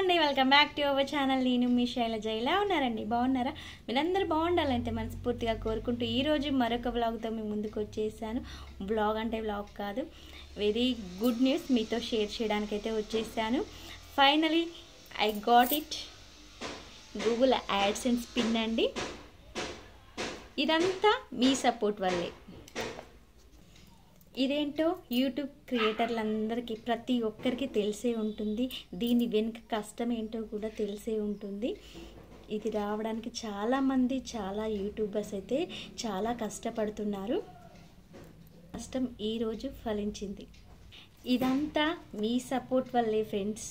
అండి, welcome back to our channel. నేను మీ శైలజ. ఎలా ఉన్నారండి? బాగున్నారా? మీరందరూ బాగుండాలంటే మనస్ఫూర్తిగా కోరుకుంటూ ఈరోజు మరొక వ్లాగ్తో మీ ముందుకు వచ్చేసాను. వ్లాగ్ అంటే వ్లాగ్ కాదు, వెరీ గుడ్ న్యూస్ మీతో షేర్ చేయడానికి అయితే వచ్చేసాను. Finally I got it. Google AdSense pin అండి. ఇదంతా మీ సపోర్ట్ వల్లే. ఇదేంటో యూట్యూబ్ క్రియేటర్లందరికీ ప్రతి ఒక్కరికి తెలిసే ఉంటుంది. దీని వెనుక కష్టం ఏంటో కూడా తెలిసే ఉంటుంది. ఇది రావడానికి చాలామంది యూట్యూబర్స్ అయితే చాలా కష్టపడుతున్నారు. కష్టం ఈరోజు ఫలించింది. ఇదంతా మీ సపోర్ట్ వల్లే ఫ్రెండ్స్.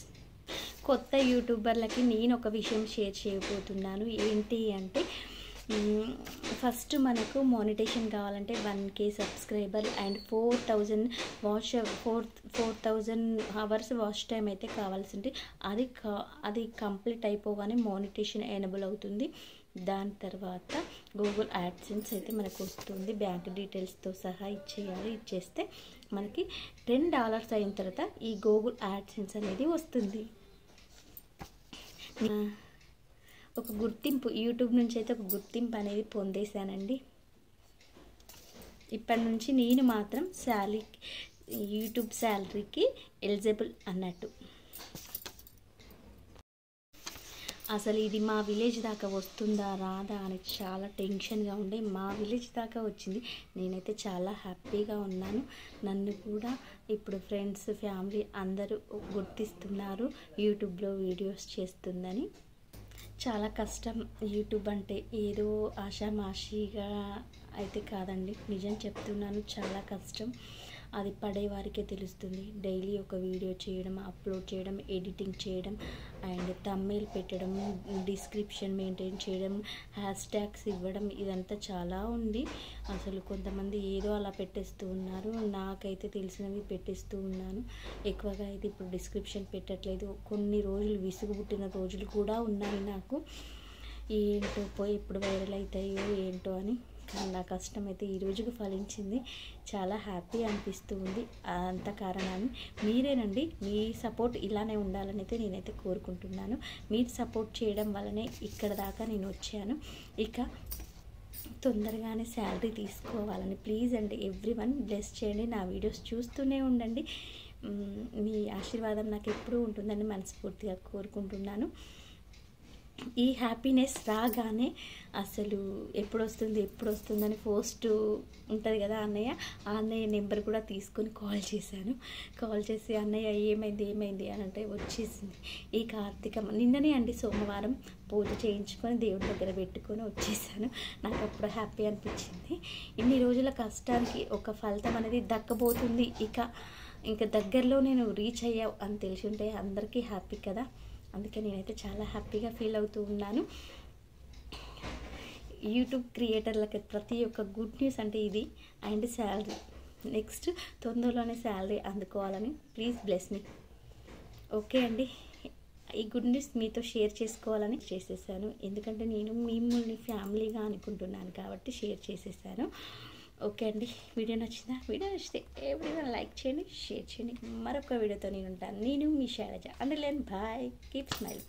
కొత్త యూట్యూబర్లకి నేను ఒక విషయం షేర్ చేయబోతున్నాను. ఏంటి అంటే, ఫస్ట్ మనకు మానిటేషన్ కావాలంటే 1K subscriber and 4,000 hours watch time అయితే కావాల్సి ఉంటుంది. అది కంప్లీట్ అయిపోగానే మానిటేషన్ ఎనేబుల్ అవుతుంది. దాని తర్వాత గూగుల్ యాడ్సెన్స్ అయితే మనకు వస్తుంది. బ్యాంక్ డీటెయిల్స్తో సహా ఇచ్చేయాలి. ఇచ్చేస్తే మనకి $10 అయిన తర్వాత ఈ గూగుల్ యాడ్సెన్స్ అనేది వస్తుంది. ఒక గుర్తింపు యూట్యూబ్ నుంచి అయితే ఒక గుర్తింపు అనేది పొందేశానండి. ఇప్పటి నుంచి నేను మాత్రం యూట్యూబ్ శాలరీకి ఎలిజిబుల్ అన్నట్టు. అసలు ఇది మా విలేజ్ దాకా వస్తుందా రాదా అని చాలా టెన్షన్గా ఉండే. మా విలేజ్ దాకా వచ్చింది. నేనైతే చాలా హ్యాపీగా ఉన్నాను. నన్ను కూడా ఇప్పుడు ఫ్రెండ్స్, ఫ్యామిలీ అందరూ గుర్తిస్తున్నారు యూట్యూబ్లో వీడియోస్ చేస్తుందని. చాలా కష్టం యూట్యూబ్ అంటే. ఏదో ఆషామాషిగా అయితే కాదండి, నిజం చెప్తున్నాను. చాలా కష్టం. అది పడే వారికే తెలుస్తుంది. డైలీ ఒక వీడియో చేయడం, అప్లోడ్ చేయడం, ఎడిటింగ్ చేయడం అండ్ థంబ్నెయిల్ పెట్టడం, డిస్క్రిప్షన్ మెయింటైన్ చేయడం, హ్యాష్ ట్యాగ్స్ ఇవ్వడం, ఇదంతా చాలా ఉంది. అసలు కొంతమంది ఏదో అలా పెట్టేస్తూ ఉన్నారు. నాకైతే తెలిసినవి పెట్టేస్తూ ఉన్నాను. ఎక్కువగా అయితే ఇప్పుడు డిస్క్రిప్షన్ పెట్టట్లేదు. కొన్ని రోజులు విసుగు పుట్టిన రోజులు కూడా ఉన్నాయి నాకు. ఏంటో పోయి ఎప్పుడు వైరల్ అవుతాయో ఏంటో అని. నా కష్టం అయితే ఈ రోజుకు ఫలించింది. చాలా హ్యాపీ అనిపిస్తూ ఉంది. అంత కారణాన్ని మీరేనండి. మీ సపోర్ట్ ఇలానే ఉండాలని అయితే నేనైతే కోరుకుంటున్నాను. మీరు సపోర్ట్ చేయడం వల్లనే ఇక్కడ దాకా నేను వచ్చాను. ఇక తొందరగానే శాలరీ తీసుకోవాలని ప్లీజ్ అండి ఎవ్రీవన్ బ్లెస్ చేయండి. నా వీడియోస్ చూస్తూనే ఉండండి. మీ ఆశీర్వాదం నాకు ఎప్పుడూ ఉంటుందని మనస్ఫూర్తిగా కోరుకుంటున్నాను. ఈ హ్యాపీనెస్ రాగానే అసలు ఎప్పుడు వస్తుందని పోస్ట్ ఉంటుంది కదా అన్నయ్య, ఆ అన్నయ్య నెంబర్ కూడా తీసుకొని కాల్ చేసి అన్నయ్య ఏమైంది అని అంటే వచ్చేసింది. ఈ నిన్ననే అండి సోమవారం పూజ చేయించుకొని దేవుడి దగ్గర పెట్టుకొని వచ్చేసాను. నాకు అప్పుడు హ్యాపీ అనిపించింది. ఇన్ని రోజుల కష్టానికి ఒక ఫలితం అనేది దక్కబోతుంది. ఇంకా దగ్గరలో నేను రీచ్ అయ్యావు అని తెలిసి ఉంటే అందరికీ హ్యాపీ కదా. అందుకే నేనైతే చాలా హ్యాపీగా ఫీల్ అవుతూ ఉన్నాను. యూట్యూబ్ క్రియేటర్లకి ప్రతి ఒక్క గుడ్ న్యూస్ అంటే ఇది. అండ్ శాలరీ నెక్స్ట్ తొందరలోనే శాలరీ అందుకోవాలని ప్లీజ్ బ్లెస్ మీ. ఓకే అండి, ఈ గుడ్ న్యూస్ మీతో షేర్ చేసుకోవాలని చేసేసాను. ఎందుకంటే నేను మిమ్మల్ని ఫ్యామిలీగా అనుకుంటున్నాను కాబట్టి షేర్ చేసేసాను. ఓకే అండి, వీడియో నచ్చితే ఎవ్రీవన్ లైక్ చేయండి, షేర్ చేయండి. మరొక వీడియోతో నేను ఉంటాను. నేను మీ Shailaja. And bye, keep smile.